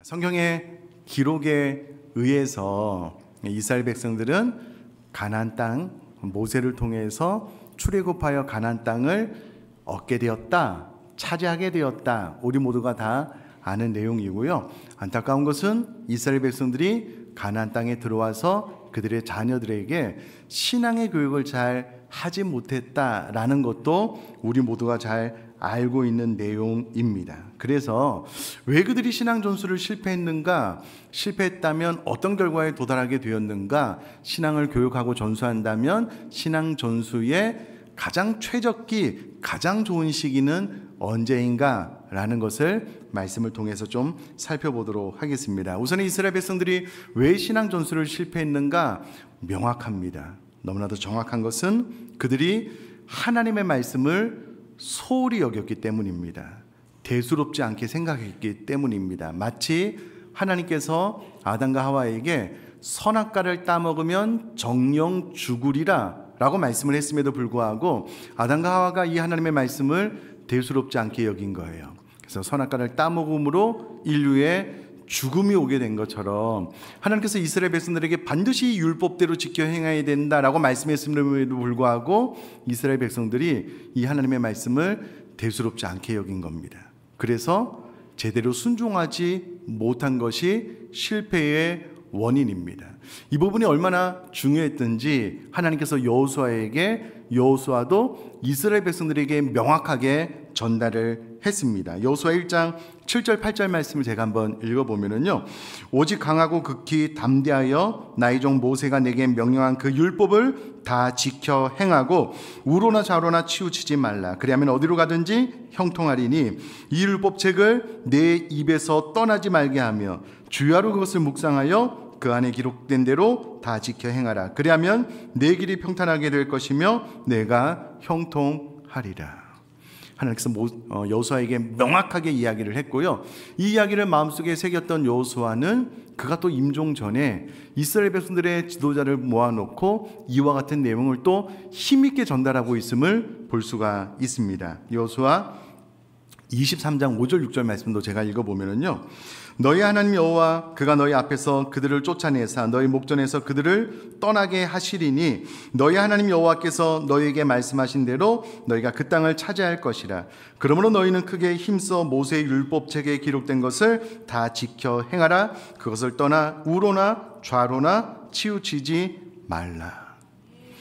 성경의 기록에 의해서 이스라엘 백성들은 가나안 땅, 모세를 통해서 출애굽하여 가나안 땅을 얻게 되었다, 차지하게 되었다. 우리 모두가 다 아는 내용이고요. 안타까운 것은 이스라엘 백성들이 가나안 땅에 들어와서 그들의 자녀들에게 신앙의 교육을 잘 하지 못했다라는 것도 우리 모두가 잘 알고 있는 내용입니다. 그래서 왜 그들이 신앙 전수를 실패했는가? 실패했다면 어떤 결과에 도달하게 되었는가? 신앙을 교육하고 전수한다면 신앙 전수의 가장 최적기, 가장 좋은 시기는 언제인가? 라는 것을 말씀을 통해서 좀 살펴보도록 하겠습니다. 우선 이스라엘 백성들이 왜 신앙 전수를 실패했는가? 명확합니다. 너무나도 정확한 것은 그들이 하나님의 말씀을 소홀히 여겼기 때문입니다. 대수롭지 않게 생각했기 때문입니다. 마치 하나님께서 아담과 하와에게 선악과를 따먹으면 정령 죽으리라 라고 말씀을 했음에도 불구하고 아담과 하와가 이 하나님의 말씀을 대수롭지 않게 여긴 거예요. 그래서 선악과를 따먹음으로 인류의 죽음이 오게 된 것처럼 하나님께서 이스라엘 백성들에게 반드시 율법대로 지켜 행해야 된다라고 말씀했음에도 불구하고 이스라엘 백성들이 이 하나님의 말씀을 대수롭지 않게 여긴 겁니다. 그래서 제대로 순종하지 못한 것이 실패의 원인입니다. 이 부분이 얼마나 중요했던지 하나님께서 여호수아도 이스라엘 백성들에게 명확하게 전달을 했습니다. 여호수아 1장 7절 8절 말씀을 제가 한번 읽어보면요, 오직 강하고 극히 담대하여 나의 종 모세가 내게 명령한 그 율법을 다 지켜 행하고 우로나 좌로나 치우치지 말라. 그리하면 어디로 가든지 형통하리니 이 율법책을 내 입에서 떠나지 말게 하며 주야로 그것을 묵상하여 그 안에 기록된 대로 다 지켜 행하라. 그리하면 내 길이 평탄하게 될 것이며 내가 형통하리라. 하나님께서 여호수아에게 명확하게 이야기를 했고요. 이 이야기를 마음속에 새겼던 여호수아는 그가 또 임종 전에 이스라엘 백성들의 지도자를 모아놓고 이와 같은 내용을 또 힘있게 전달하고 있음을 볼 수가 있습니다. 여호수아 23장 5절 6절 말씀도 제가 읽어보면요, 너희 하나님 여호와 그가 너희 앞에서 그들을 쫓아내사 너희 목전에서 그들을 떠나게 하시리니 너희 하나님 여호와께서 너희에게 말씀하신 대로 너희가 그 땅을 차지할 것이라. 그러므로 너희는 크게 힘써 모세의 율법책에 기록된 것을 다 지켜 행하라. 그것을 떠나 우로나 좌로나 치우치지 말라.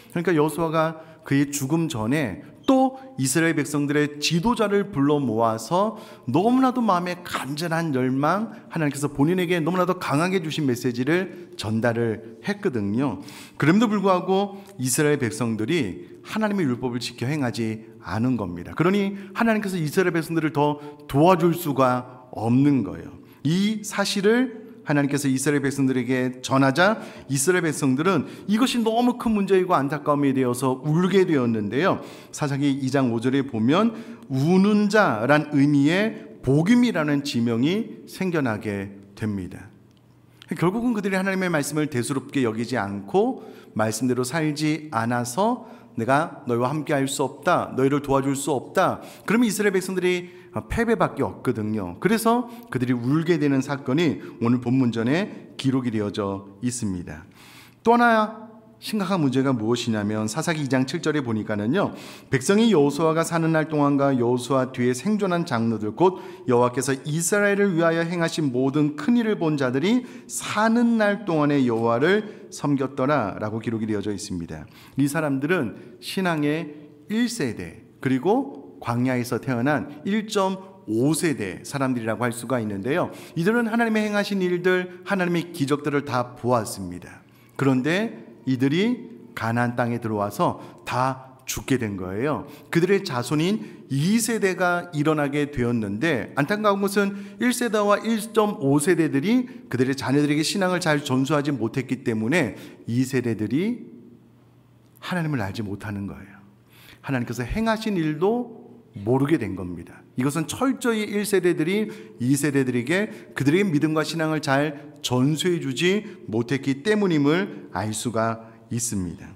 그러니까 여호수아가 그의 죽음 전에 또 이스라엘 백성들의 지도자를 불러 모아서 너무나도 마음에 간절한 열망, 하나님께서 본인에게 너무나도 강하게 주신 메시지를 전달을 했거든요. 그럼에도 불구하고 이스라엘 백성들이 하나님의 율법을 지켜 행하지 않은 겁니다. 그러니 하나님께서 이스라엘 백성들을 더 도와줄 수가 없는 거예요. 이 사실을 하나님께서 이스라엘 백성들에게 전하자 이스라엘 백성들은 이것이 너무 큰 문제이고 안타까움이 되어서 울게 되었는데요. 사사기 2장 5절에 보면 우는 자란 의미의 복음이라는 지명이 생겨나게 됩니다. 결국은 그들이 하나님의 말씀을 대수롭게 여기지 않고 말씀대로 살지 않아서 내가 너희와 함께 할 수 없다, 너희를 도와줄 수 없다, 그러면 이스라엘 백성들이 패배밖에 없거든요. 그래서 그들이 울게 되는 사건이 오늘 본문전에 기록이 되어져 있습니다. 또 하나 심각한 문제가 무엇이냐면 사사기 2장 7절에 보니까는요, 백성이 여호수아가 사는 날 동안과 여호수아 뒤에 생존한 장로들 곧 여호와께서 이스라엘을 위하여 행하신 모든 큰 일을 본 자들이 사는 날 동안에 여호와를 섬겼더라 라고 기록이 되어져 있습니다. 이 사람들은 신앙의 1세대 그리고 광야에서 태어난 1.5세대 사람들이라고 할 수가 있는데요, 이들은 하나님의 행하신 일들, 하나님의 기적들을 다 보았습니다. 그런데 이들이 가나안 땅에 들어와서 다 죽게 된 거예요. 그들의 자손인 2세대가 일어나게 되었는데 안타까운 것은 1세대와 1.5세대들이 그들의 자녀들에게 신앙을 잘 전수하지 못했기 때문에 2세대들이 하나님을 알지 못하는 거예요. 하나님께서 행하신 일도 모르게 된 겁니다. 이것은 철저히 1세대들이 2세대들에게 그들의 믿음과 신앙을 잘 전수해 주지 못했기 때문임을 알 수가 있습니다.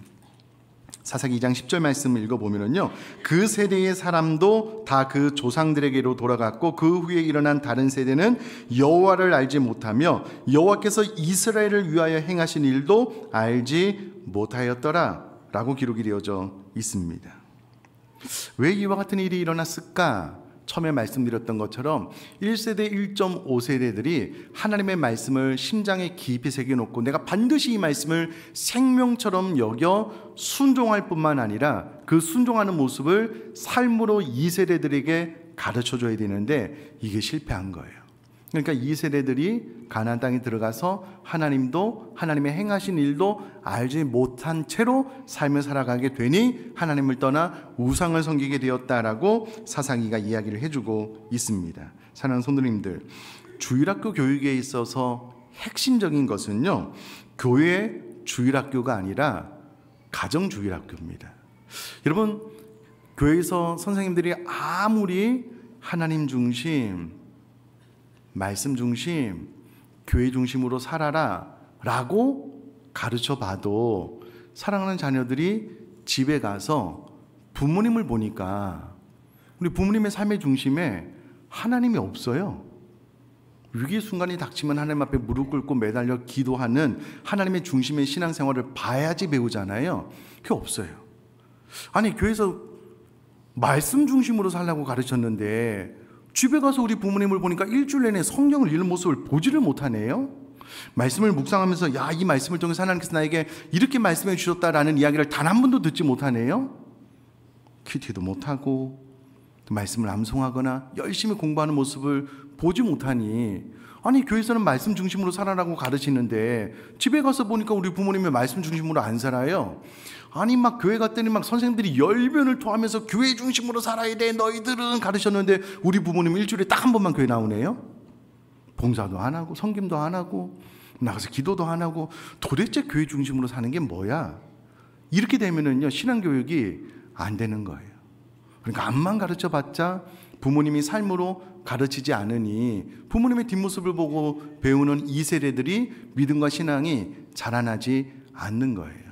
사사기 2장 10절 말씀을 읽어보면요, 그 세대의 사람도 다 그 조상들에게로 돌아갔고 그 후에 일어난 다른 세대는 여호와를 알지 못하며 여호와께서 이스라엘을 위하여 행하신 일도 알지 못하였더라 라고 기록이 되어져 있습니다. 왜 이와 같은 일이 일어났을까? 처음에 말씀드렸던 것처럼 1세대, 1.5세대들이 하나님의 말씀을 심장에 깊이 새겨놓고 내가 반드시 이 말씀을 생명처럼 여겨 순종할 뿐만 아니라 그 순종하는 모습을 삶으로 2세대들에게 가르쳐줘야 되는데 이게 실패한 거예요. 그러니까 2세대들이 가나안 땅에 들어가서 하나님도 하나님의 행하신 일도 알지 못한 채로 삶을 살아가게 되니 하나님을 떠나 우상을 섬기게 되었다라고 사사기가 이야기를 해주고 있습니다. 사랑하는 성도님들, 주일학교 교육에 있어서 핵심적인 것은요, 교회 주일학교가 아니라 가정주일학교입니다. 여러분, 교회에서 선생님들이 아무리 하나님 중심, 말씀 중심, 교회 중심으로 살아라 라고 가르쳐 봐도 사랑하는 자녀들이 집에 가서 부모님을 보니까 우리 부모님의 삶의 중심에 하나님이 없어요. 위기 순간이 닥치면 하나님 앞에 무릎 꿇고 매달려 기도하는 하나님의 중심의 신앙생활을 봐야지 배우잖아요. 그게 없어요. 아니, 교회에서 말씀 중심으로 살라고 가르쳤는데 집에 가서 우리 부모님을 보니까 일주일 내내 성령을 읽는 모습을 보지를 못하네요. 말씀을 묵상하면서 야, 이 말씀을 통해서 하나님께서 나에게 이렇게 말씀해 주셨다라는 이야기를 단 한 번도 듣지 못하네요. 큐티도 못하고 말씀을 암송하거나 열심히 공부하는 모습을 보지 못하니, 아니, 교회에서는 말씀 중심으로 살아라고 가르치는데 집에 가서 보니까 우리 부모님이 말씀 중심으로 안 살아요. 아니, 막 교회 갔더니 막 선생님들이 열변을 토하면서 교회 중심으로 살아야 돼 너희들은 가르쳤는데 우리 부모님은 일주일에 딱 한 번만 교회 나오네요. 봉사도 안 하고 성김도 안 하고 나가서 기도도 안 하고 도대체 교회 중심으로 사는 게 뭐야? 이렇게 되면은요, 신앙교육이 안 되는 거예요. 그러니까 앞만 가르쳐봤자 부모님이 삶으로 가르치지 않으니 부모님의 뒷모습을 보고 배우는 2세대들이 믿음과 신앙이 자라나지 않는 거예요.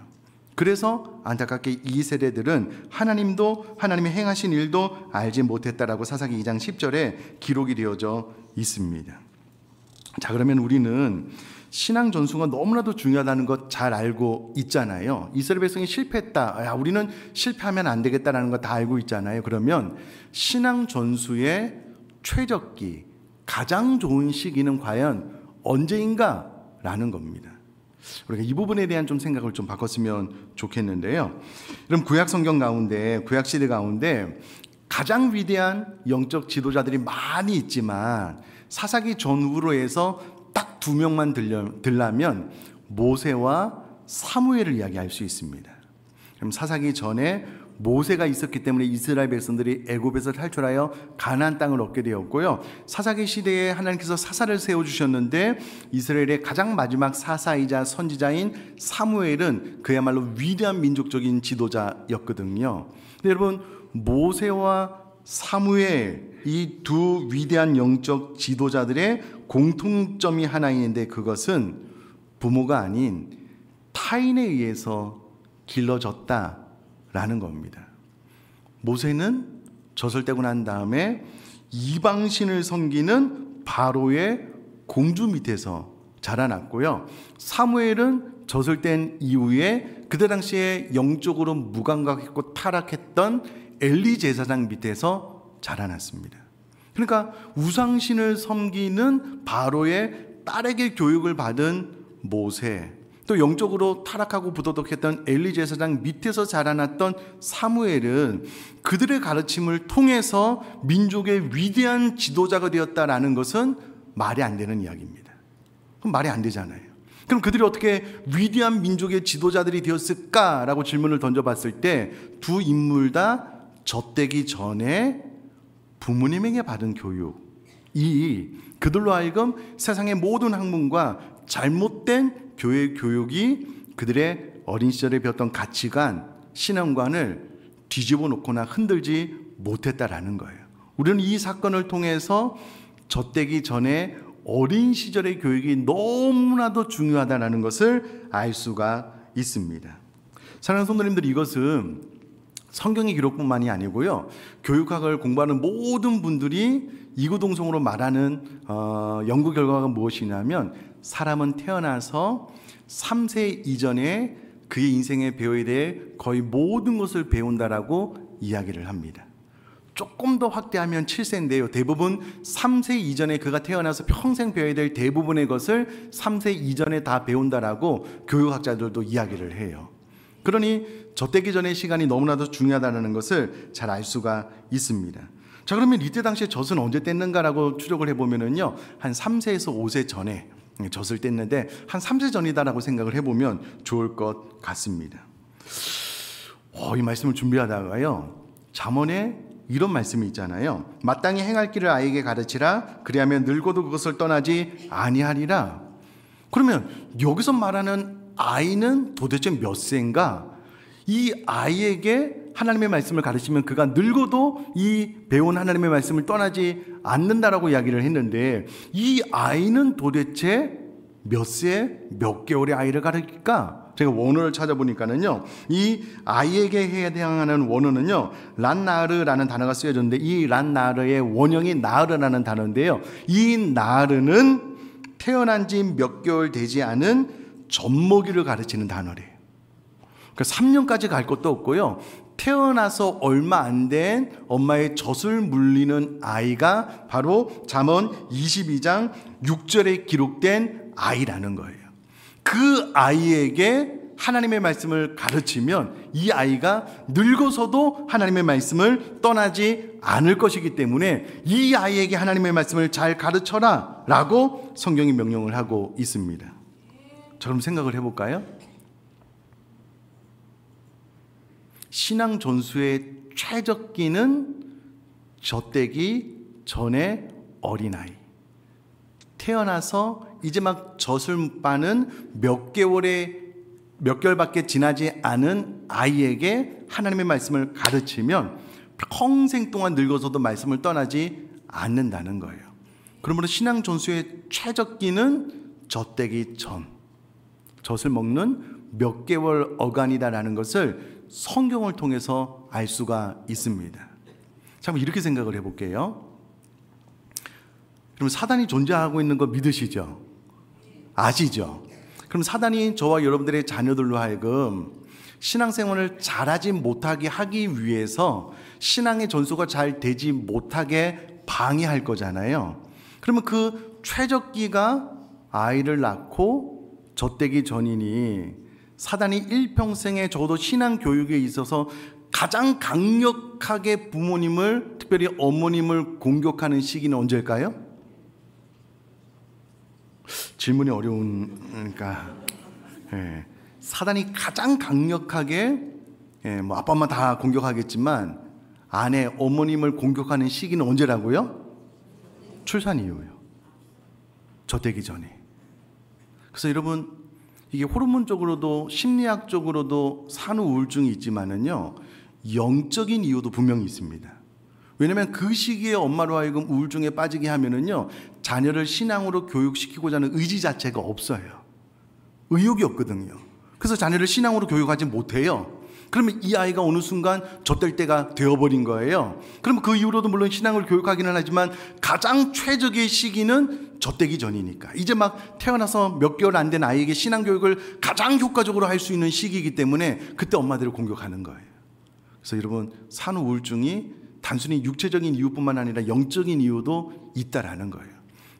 그래서 안타깝게 2세대들은 하나님도 하나님의 행하신 일도 알지 못했다라고 사사기 2장 10절에 기록이 되어져 있습니다. 자, 그러면 우리는 신앙 전수가 너무나도 중요하다는 것 잘 알고 있잖아요. 이스라엘 백성이 실패했다, 야, 우리는 실패하면 안 되겠다라는 거 다 알고 있잖아요. 그러면 신앙 전수의 최적기, 가장 좋은 시기는 과연 언제인가? 라는 겁니다. 우리가 이 부분에 대한 좀 생각을 좀 바꿨으면 좋겠는데요. 그럼 구약 성경 가운데, 구약 시대 가운데 가장 위대한 영적 지도자들이 많이 있지만 사사기 전후로 해서 딱 두 명만 들라면 모세와 사무엘을 이야기할 수 있습니다. 그럼 사사기 전에 모세가 있었기 때문에 이스라엘 백성들이 애굽에서 탈출하여 가나안 땅을 얻게 되었고요. 사사기 시대에 하나님께서 사사를 세워주셨는데 이스라엘의 가장 마지막 사사이자 선지자인 사무엘은 그야말로 위대한 민족적인 지도자였거든요. 근데 여러분, 모세와 사무엘, 이 두 위대한 영적 지도자들의 공통점이 하나 있는데 그것은 부모가 아닌 타인에 의해서 길러졌다라는 겁니다. 모세는 젖을 떼고 난 다음에 이방신을 섬기는 바로의 공주 밑에서 자라났고요. 사무엘은 젖을 뗀 이후에 그때 당시에 영적으로 무감각했고 타락했던 엘리 제사장 밑에서 자라났습니다. 그러니까 우상신을 섬기는 바로의 딸에게 교육을 받은 모세, 또 영적으로 타락하고 부도덕했던 엘리 제사장 밑에서 자라났던 사무엘은 그들의 가르침을 통해서 민족의 위대한 지도자가 되었다라는 것은 말이 안 되는 이야기입니다. 그럼 말이 안 되잖아요. 그럼 그들이 어떻게 위대한 민족의 지도자들이 되었을까라고 질문을 던져봤을 때 두 인물 다 젖되기 전에 부모님에게 받은 교육이 그들로 하여금 세상의 모든 학문과 잘못된 교회 교육이 그들의 어린 시절에 배웠던 가치관, 신앙관을 뒤집어 놓거나 흔들지 못했다라는 거예요. 우리는 이 사건을 통해서 젖되기 전에 어린 시절의 교육이 너무나도 중요하다는 것을 알 수가 있습니다. 사랑하는 성도님들, 이것은 성경의 기록뿐만이 아니고요, 교육학을 공부하는 모든 분들이 이구동성으로 말하는 연구 결과가 무엇이냐면, 사람은 태어나서 3세 이전에 그의 인생에 배워야 될 거의 모든 것을 배운다라고 이야기를 합니다. 조금 더 확대하면 7세인데요. 대부분 3세 이전에 그가 태어나서 평생 배워야 될 대부분의 것을 3세 이전에 다 배운다라고 교육학자들도 이야기를 해요. 그러니 젖되기 전의 시간이 너무나도 중요하다는 것을 잘 알 수가 있습니다. 자, 그러면 이때 당시에 젖은 언제 뗐는가라고 추적을 해보면은요, 한 3세에서 5세 전에 젖을 뗐는데, 한 3세 전이다라고 생각을 해보면 좋을 것 같습니다. 이 말씀을 준비하다가요, 잠언에 이런 말씀이 있잖아요. 마땅히 행할 길을 아이에게 가르치라. 그리하면 늙어도 그것을 떠나지 아니하리라. 그러면 여기서 말하는 아이는 도대체 몇 세인가? 이 아이에게 하나님의 말씀을 가르치면 그가 늙어도 이 배운 하나님의 말씀을 떠나지 않는다라고 이야기를 했는데, 이 아이는 도대체 몇 세, 몇 개월의 아이를 가르칠까? 제가 원어를 찾아보니까는요, 이 아이에게 해당하는 원어는요, 란나르라는 단어가 쓰여졌는데, 이 란나르의 원형이 나르라는 단어인데요, 이 나르는 태어난 지 몇 개월 되지 않은 젖먹이를 가르치는 단어래요. 그러니까 3년까지 갈 것도 없고요, 태어나서 얼마 안 된 엄마의 젖을 물리는 아이가 바로 잠언 22장 6절에 기록된 아이라는 거예요. 그 아이에게 하나님의 말씀을 가르치면 이 아이가 늙어서도 하나님의 말씀을 떠나지 않을 것이기 때문에 이 아이에게 하나님의 말씀을 잘 가르쳐라 라고 성경이 명령을 하고 있습니다. 자, 그럼 생각을 해볼까요? 신앙 전수의 최적기는 젖되기 전에 어린아이, 태어나서 이제 막 젖을 빠는 몇 개월밖에 지나지 않은 아이에게 하나님의 말씀을 가르치면 평생 동안 늙어서도 말씀을 떠나지 않는다는 거예요. 그러므로 신앙 전수의 최적기는 젖되기 전, 젖을 먹는 몇 개월 어간이다라는 것을 성경을 통해서 알 수가 있습니다. 자, 한번 이렇게 생각을 해볼게요. 그럼 사단이 존재하고 있는 거 믿으시죠? 아시죠? 그럼 사단이 저와 여러분들의 자녀들로 하여금 신앙생활을 잘하지 못하게 하기 위해서 신앙의 전수가 잘 되지 못하게 방해할 거잖아요. 그러면 그 최적기가 아이를 낳고 젖되기 전이니, 사단이 일평생에 적어도 신앙 교육에 있어서 가장 강력하게 부모님을, 특별히 어머님을 공격하는 시기는 언제일까요? 질문이 어려우니까, 사단이 가장 강력하게, 뭐 아빠 엄마 다 공격하겠지만 아내, 어머님을 공격하는 시기는 언제라고요? 출산 이후요. 젖되기 전에. 그래서 여러분, 이게 호르몬적으로도 심리학적으로도 산후 우울증이 있지만은요, 영적인 이유도 분명히 있습니다. 왜냐하면 그 시기에 엄마로 하여금 우울증에 빠지게 하면은요, 자녀를 신앙으로 교육시키고자 하는 의지 자체가 없어요. 의욕이 없거든요. 그래서 자녀를 신앙으로 교육하지 못해요. 그러면 이 아이가 어느 순간 젖될 때가 되어버린 거예요. 그러면 그 이후로도 물론 신앙을 교육하기는 하지만 가장 최적의 시기는 젖되기 전이니까, 이제 막 태어나서 몇 개월 안 된 아이에게 신앙 교육을 가장 효과적으로 할 수 있는 시기이기 때문에 그때 엄마들을 공격하는 거예요. 그래서 여러분, 산후 우울증이 단순히 육체적인 이유뿐만 아니라 영적인 이유도 있다라는 거예요.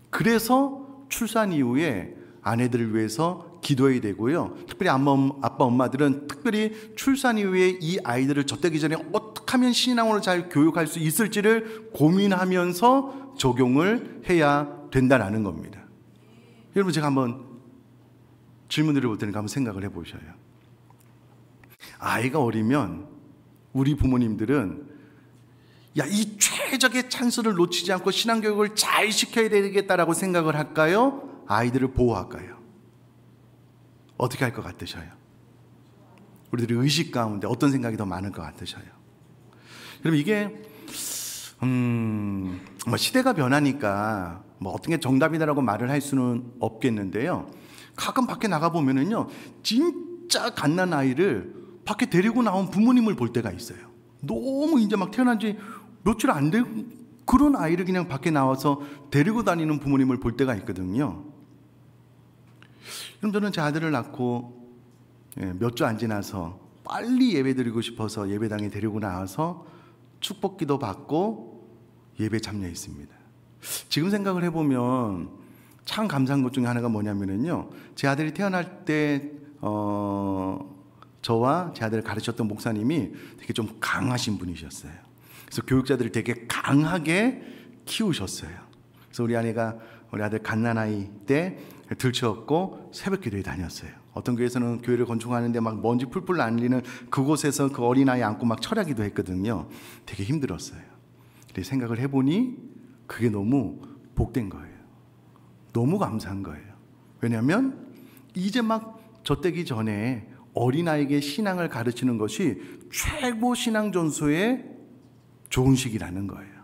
그래서 출산 이후에 아내들을 위해서 기도해야 되고요, 특별히 아빠 엄마들은 특별히 출산 이후에 이 아이들을 젖되기 전에 어떻게 하면 신앙으로 잘 교육할 수 있을지를 고민하면서 적용을 해야 된다라는 겁니다. 여러분, 제가 한번 질문 드려볼 테니까 한번 생각을 해보셔요. 아이가 어리면 우리 부모님들은 이 최적의 찬스를 놓치지 않고 신앙교육을 잘 시켜야 되겠다라고 생각을 할까요? 아이들을 보호할까요? 어떻게 할 것 같으셔요? 우리들의 의식 가운데 어떤 생각이 더 많을 것 같으셔요? 그럼 이게 시대가 변하니까 어떤 게 정답이다라고 말을 할 수는 없겠는데요, 가끔 밖에 나가보면은요, 진짜 갓난 아이를 밖에 데리고 나온 부모님을 볼 때가 있어요. 너무 이제 막 태어난 지 며칠 안 된 그런 아이를 그냥 밖에 나와서 데리고 다니는 부모님을 볼 때가 있거든요. 그럼 저는 제 아들을 낳고 몇 주 안 지나서 빨리 예배 드리고 싶어서 예배당에 데리고 나와서 축복기도 받고 예배 참여했습니다. 지금 생각을 해보면 참 감사한 것 중에 하나가 뭐냐면요, 제 아들이 태어날 때 저와 제 아들을 가르쳤던 목사님이 되게 좀 강하신 분이셨어요. 그래서 교육자들을 되게 강하게 키우셨어요. 그래서 우리 아들 갓난아이 때 들쳐업고 새벽 기도에 다녔어요. 어떤 교회에서는 교회를 건축하는데 막 먼지 풀풀 날리는 그곳에서 그 어린아이 안고 막 철야기도 했거든요. 되게 힘들었어요. 근데 생각을 해보니 그게 너무 복된 거예요. 너무 감사한 거예요. 왜냐하면 이제 막 젖되기 전에 어린아이에게 신앙을 가르치는 것이 최고 신앙 전수의 좋은 시기라는 거예요.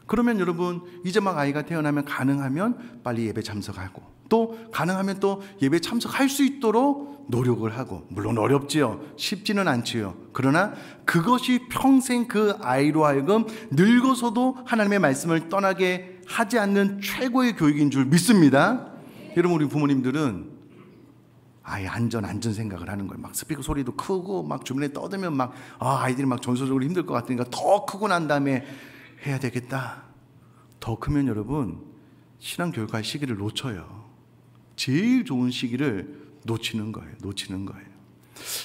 그러면 여러분, 이제 막 아이가 태어나면 가능하면 빨리 예배 참석하고, 또 가능하면 또 예배 참석할 수 있도록 노력을 하고, 물론 어렵지요. 쉽지는 않지요. 그러나 그것이 평생 그 아이로 하여금 늙어서도 하나님의 말씀을 떠나게 하지 않는 최고의 교육인 줄 믿습니다. 여러분, 우리 부모님들은 아예 안전 생각을 하는 거예요. 막 스피커 소리도 크고 막 주변에 떠들면 막 아이들이 막 정서적으로 힘들 것 같으니까 더 크고 난 다음에 해야 되겠다. 더 크면 여러분, 신앙 교육할 시기를 놓쳐요. 제일 좋은 시기를 놓치는 거예요.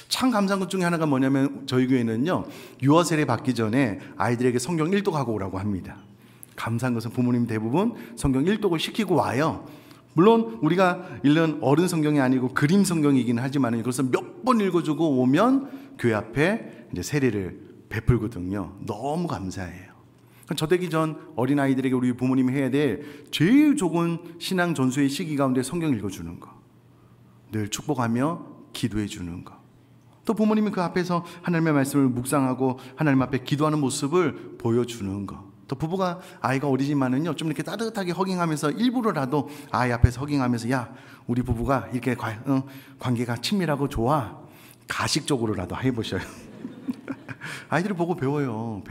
참 감사한 것 중에 하나가 뭐냐면, 저희 교회는요, 유아 세례 받기 전에 아이들에게 성경 1독하고 오라고 합니다. 감사한 것은 부모님 대부분 성경 1독을 시키고 와요. 물론 우리가 읽는 어른 성경이 아니고 그림 성경이긴 하지만 이것을 몇 번 읽어주고 오면 교회 앞에 이제 세례를 베풀거든요. 너무 감사해요. 저 되기 전 어린아이들에게 우리 부모님이 해야 될 제일 좋은 신앙 전수의 시기 가운데 성경 읽어주는 거, 늘 축복하며 기도해 주는 거, 또 부모님이 그 앞에서 하나님의 말씀을 묵상하고 하나님 앞에 기도하는 모습을 보여주는 거, 또 부부가 아이가 어리지만은요, 좀 이렇게 따뜻하게 허깅하면서 일부러라도 아이 앞에서 허깅하면서, 야, 우리 부부가 이렇게 관계가 친밀하고 좋아, 가식적으로라도 해보셔요. 아이들을 보고 배워요.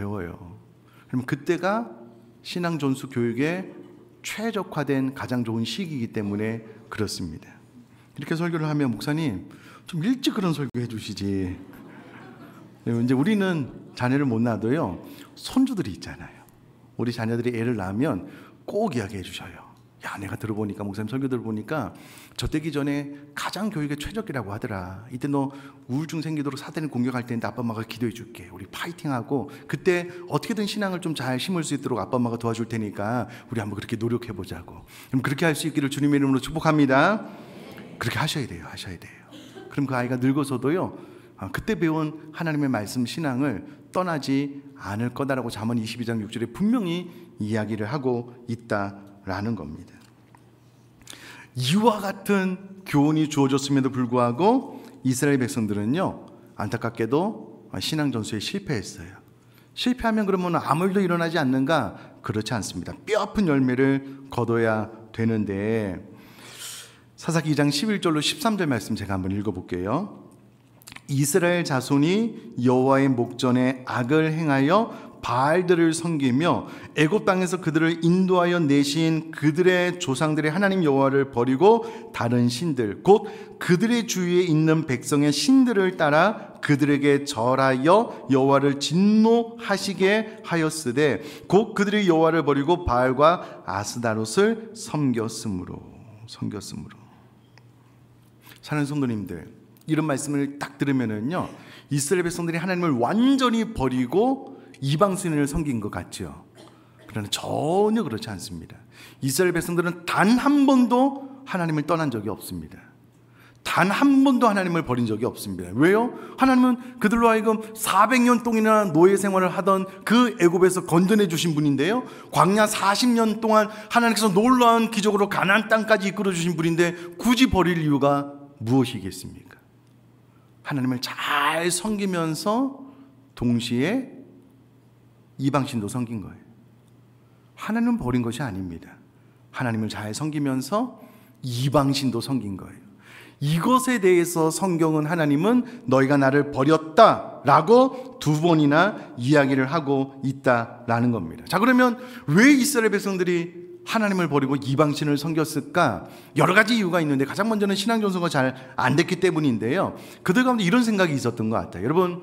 그러면 그때가 신앙 전수 교육에 최적화된 가장 좋은 시기이기 때문에 그렇습니다. 이렇게 설교를 하면, 목사님 좀 일찍 그런 설교해 주시지. 이제 우리는 자녀를 못 낳아도요, 손주들이 있잖아요. 우리 자녀들이 애를 낳으면 꼭 이야기해 주셔요. 야, 내가 들어보니까, 목사님 설교 들어보니까 저 되기 전에 가장 교육의 최적기라고 하더라. 이때 너 우울증 생기도록 사단이 공격할 때인데 아빠 엄마가 기도해 줄게. 우리 파이팅하고 그때 어떻게든 신앙을 좀 잘 심을 수 있도록 아빠 엄마가 도와줄 테니까 우리 한번 그렇게 노력해 보자고. 그럼 그렇게 할 수 있기를 주님의 이름으로 축복합니다. 그렇게 하셔야 돼요. 그럼 그 아이가 늙어서도요, 그때 배운 하나님의 말씀 신앙을 떠나지 않을 거다라고 잠언 22장 6절에 분명히 이야기를 하고 있다라는 겁니다. 이와 같은 교훈이 주어졌음에도 불구하고 이스라엘 백성들은요, 안타깝게도 신앙 전수에 실패했어요. 실패하면 그러면 아무 일도 일어나지 않는가? 그렇지 않습니다. 뼈아픈 열매를 거둬야 되는데, 사사기 2장 11절로 13절 말씀 제가 한번 읽어볼게요. 이스라엘 자손이 여호와의 목전에 악을 행하여 바알들을 섬기며 애굽 땅에서 그들을 인도하여 내신 그들의 조상들의 하나님 여호와를 버리고 다른 신들, 곧 그들의 주위에 있는 백성의 신들을 따라 그들에게 절하여 여호와를 진노하시게 하였으되, 곧 그들이 여호와를 버리고 바알과 아스다롯을 섬겼으므로. 사는 성도님들, 이런 말씀을 딱 들으면은요, 이스라엘 백성들이 하나님을 완전히 버리고 이방 신을 섬긴 것 같죠. 그러나 전혀 그렇지 않습니다. 이스라엘 백성들은 단 한 번도 하나님을 떠난 적이 없습니다. 단 한 번도 하나님을 버린 적이 없습니다. 왜요? 하나님은 그들로 하여금 400년 동안이나 노예 생활을 하던 그 애굽에서 건져내 주신 분인데요, 광야 40년 동안 하나님께서 놀라운 기적으로 가나안 땅까지 이끌어 주신 분인데 굳이 버릴 이유가 무엇이겠습니까? 하나님을 잘 섬기면서 동시에 이방신도 섬긴 거예요. 하나님은 버린 것이 아닙니다. 하나님을 잘 섬기면서 이방신도 섬긴 거예요. 이것에 대해서 성경은 하나님은 너희가 나를 버렸다라고 두 번이나 이야기를 하고 있다라는 겁니다. 자, 그러면 왜 이스라엘 백성들이 하나님을 버리고 이방신을 섬겼을까? 여러 가지 이유가 있는데 가장 먼저는 신앙 전수가 잘 안 됐기 때문인데요. 그들 가운데 이런 생각이 있었던 것 같아요. 여러분,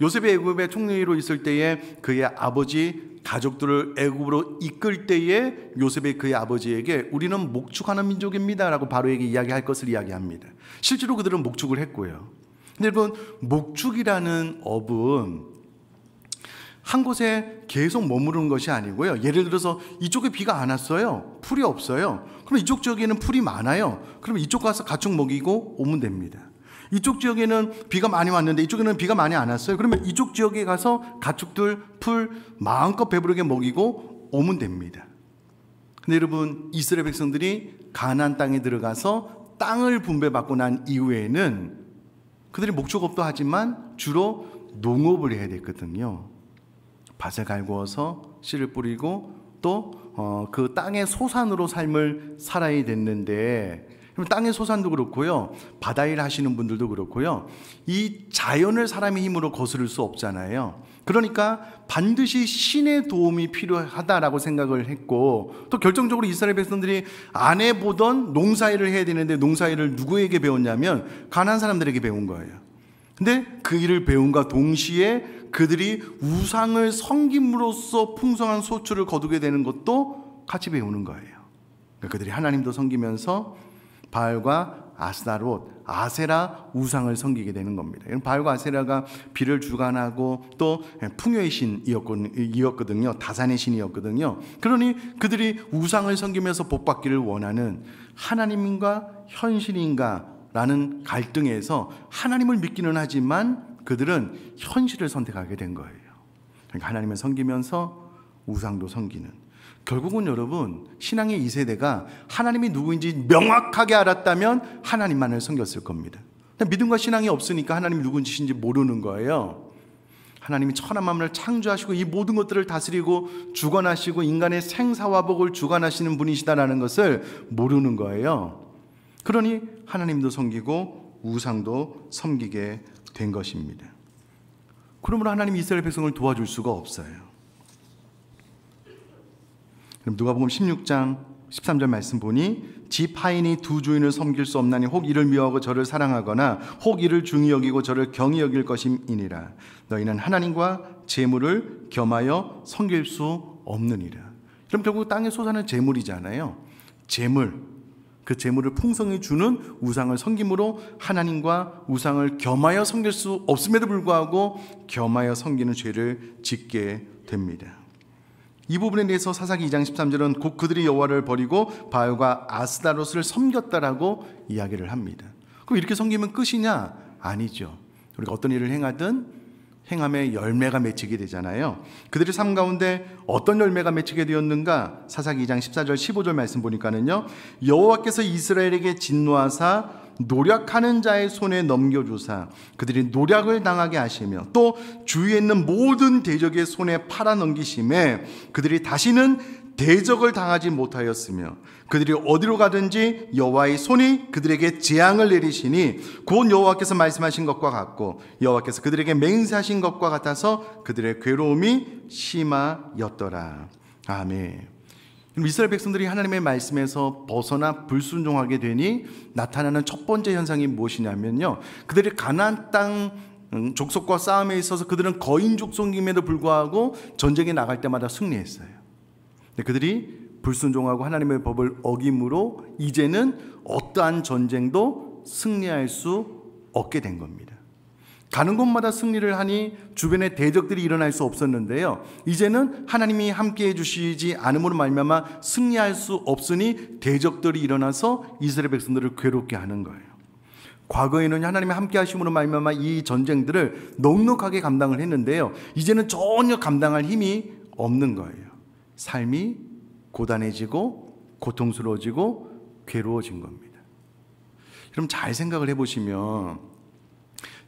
요셉이 애굽의 총리로 있을 때에 그의 아버지 가족들을 애굽으로 이끌 때에 요셉이 그의 아버지에게 우리는 목축하는 민족입니다 라고 바로에게 이야기할 것을 이야기합니다. 실제로 그들은 목축을 했고요. 근데 여러분, 목축이라는 업은 한 곳에 계속 머무르는 것이 아니고요. 예를 들어서 이쪽에 비가 안 왔어요. 풀이 없어요. 그럼 이쪽 지역에는 풀이 많아요. 그럼 이쪽 가서 가축 먹이고 오면 됩니다. 이쪽 지역에는 비가 많이 왔는데 이쪽에는 비가 많이 안 왔어요. 그러면 이쪽 지역에 가서 가축들 풀 마음껏 배부르게 먹이고 오면 됩니다. 근데 여러분, 이스라엘 백성들이 가나안 땅에 들어가서 땅을 분배받고 난 이후에는 그들이 목축업도 하지만 주로 농업을 해야 됐거든요. 밭을 갈구어서 씨를 뿌리고 또 그 땅의 소산으로 삶을 살아야 됐는데, 땅의 소산도 그렇고요, 바다일 하시는 분들도 그렇고요, 이 자연을 사람의 힘으로 거스를 수 없잖아요. 그러니까 반드시 신의 도움이 필요하다라고 생각을 했고, 또 결정적으로 이스라엘 백성들이 안 해보던 농사일을 해야 되는데 농사일을 누구에게 배웠냐면 가나안 사람들에게 배운 거예요. 근데 그 일을 배움과 동시에 그들이 우상을 섬김으로써 풍성한 소출을 거두게 되는 것도 같이 배우는 거예요. 그러니까 그들이 하나님도 섬기면서 바알과 아스타롯, 아세라 우상을 섬기게 되는 겁니다. 바알과 아세라가 비를 주관하고 또 풍요의 신이었거든요. 다산의 신이었거든요. 그러니 그들이 우상을 섬기면서 복받기를 원하는 하나님인가 현실인가 라는 갈등에서 하나님을 믿기는 하지만 그들은 현실을 선택하게 된 거예요. 그러니까 하나님을 섬기면서 우상도 섬기는, 결국은 여러분, 신앙의 2세대가 하나님이 누구인지 명확하게 알았다면 하나님만을 섬겼을 겁니다. 믿음과 신앙이 없으니까 하나님이 누구인지 모르는 거예요. 하나님이 천하 만물을 창조하시고 이 모든 것들을 다스리고 주관하시고 인간의 생사화복을 주관하시는 분이시다라는 것을 모르는 거예요. 그러니 하나님도 섬기고 우상도 섬기게 된 것입니다. 그러므로 하나님이 이스라엘 백성을 도와줄 수가 없어요. 그럼 누가복음 16장 13절 말씀 보니 집 하인이 두 주인을 섬길 수 없나니 혹 이를 미워하고 저를 사랑하거나 혹 이를 중히 여기고 저를 경히 여길 것임이니라. 너희는 하나님과 재물을 겸하여 섬길 수 없느니라. 그럼 결국 땅의 소산은 재물이잖아요. 재물, 그 재물을 풍성히 주는 우상을 섬김으로 하나님과 우상을 겸하여 섬길 수 없음에도 불구하고 겸하여 섬기는 죄를 짓게 됩니다. 이 부분에 대해서 사사기 2장 13절은 곧 그들이 여호와를 버리고 바알과 아스타롯을 섬겼다라고 이야기를 합니다. 그럼 이렇게 섬기면 끝이냐? 아니죠. 우리가 어떤 일을 행하든 행함에 열매가 맺히게 되잖아요. 그들의 삶 가운데 어떤 열매가 맺히게 되었는가? 사사기 2장 14절 15절 말씀 보니까는요, 여호와께서 이스라엘에게 진노하사 노력하는 자의 손에 넘겨주사 그들이 노력을 당하게 하시며 또 주위에 있는 모든 대적의 손에 팔아 넘기심에 그들이 다시는 대적을 당하지 못하였으며 그들이 어디로 가든지 여호와의 손이 그들에게 재앙을 내리시니 곧 여호와께서 말씀하신 것과 같고 여호와께서 그들에게 맹세하신 것과 같아서 그들의 괴로움이 심하였더라. 아멘. 이스라엘 백성들이 하나님의 말씀에서 벗어나 불순종하게 되니 나타나는 첫 번째 현상이 무엇이냐면요, 그들이 가나안 땅 족속과 싸움에 있어서 그들은 거인 족속임에도 불구하고 전쟁에 나갈 때마다 승리했어요. 근데 그들이 불순종하고 하나님의 법을 어김으로 이제는 어떠한 전쟁도 승리할 수 없게 된 겁니다. 가는 곳마다 승리를 하니 주변에 대적들이 일어날 수 없었는데요, 이제는 하나님이 함께해 주시지 않음으로 말미암아 승리할 수 없으니 대적들이 일어나서 이스라엘 백성들을 괴롭게 하는 거예요. 과거에는 하나님이 함께 하심으로 말미암아 이 전쟁들을 넉넉하게 감당을 했는데요, 이제는 전혀 감당할 힘이 없는 거예요. 삶이 고단해지고 고통스러워지고 괴로워진 겁니다. 그럼 잘 생각을 해보시면,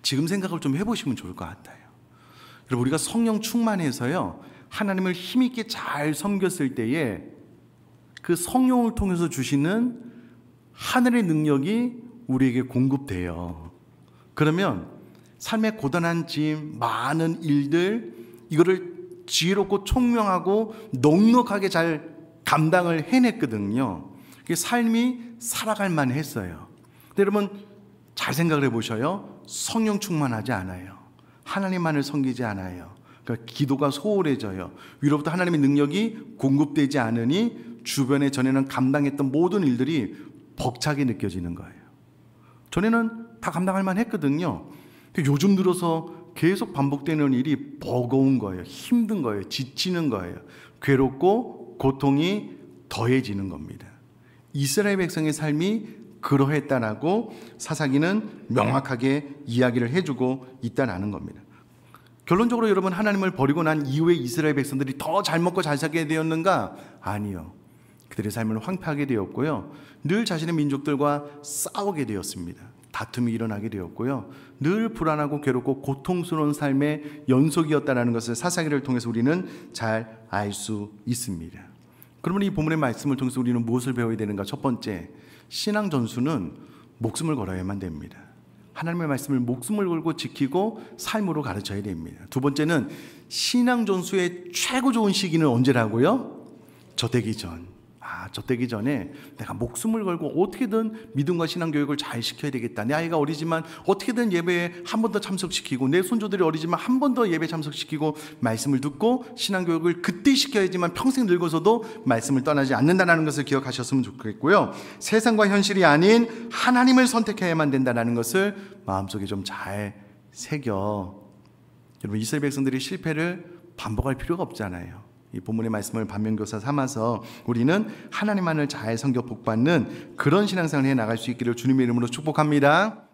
지금 생각을 좀 해보시면 좋을 것 같아요. 여러분, 우리가 성령 충만해서요, 하나님을 힘있게 잘 섬겼을 때에 그 성령을 통해서 주시는 하늘의 능력이 우리에게 공급돼요. 그러면 삶의 고단한 짐, 많은 일들, 이거를 지혜롭고 총명하고 넉넉하게 잘 감당을 해냈거든요. 삶이 살아갈 만했어요. 근데 여러분 잘 생각을 해보셔요. 성령 충만하지 않아요. 하나님만을 섬기지 않아요. 그러니까 기도가 소홀해져요. 위로부터 하나님의 능력이 공급되지 않으니 주변에 전에는 감당했던 모든 일들이 벅차게 느껴지는 거예요. 전에는 다 감당할 만했거든요. 요즘 들어서 계속 반복되는 일이 버거운 거예요. 힘든 거예요. 지치는 거예요. 괴롭고 고통이 더해지는 겁니다. 이스라엘 백성의 삶이 그러했다라고 사사기는 명확하게 이야기를 해주고 있다라는 겁니다. 결론적으로 여러분, 하나님을 버리고 난 이후에 이스라엘 백성들이 더 잘 먹고 잘 살게 되었는가? 아니요. 그들의 삶을 황폐하게 되었고요. 늘 자신의 민족들과 싸우게 되었습니다. 다툼이 일어나게 되었고요. 늘 불안하고 괴롭고 고통스러운 삶의 연속이었다는 것을 사사기를 통해서 우리는 잘 알 수 있습니다. 그러면 이 본문의 말씀을 통해서 우리는 무엇을 배워야 되는가? 첫 번째, 신앙 전수는 목숨을 걸어야만 됩니다. 하나님의 말씀을 목숨을 걸고 지키고 삶으로 가르쳐야 됩니다. 두 번째는 신앙 전수의 최고 좋은 시기는 언제라고요? 젖되기 전. 젖되기 전에 내가 목숨을 걸고 어떻게든 믿음과 신앙 교육을 잘 시켜야 되겠다. 내 아이가 어리지만 어떻게든 예배에 한 번 더 참석시키고, 내 손주들이 어리지만 한 번 더 예배 참석시키고 말씀을 듣고 신앙 교육을 그때 시켜야지만 평생 늙어서도 말씀을 떠나지 않는다는 것을 기억하셨으면 좋겠고요. 세상과 현실이 아닌 하나님을 선택해야만 된다는 것을 마음속에 좀 잘 새겨. 여러분, 이스라엘 백성들이 실패를 반복할 필요가 없잖아요. 이 본문의 말씀을 반면교사 삼아서 우리는 하나님만을 잘 섬겨 복받는 그런 신앙생활을 해 나갈 수 있기를 주님의 이름으로 축복합니다.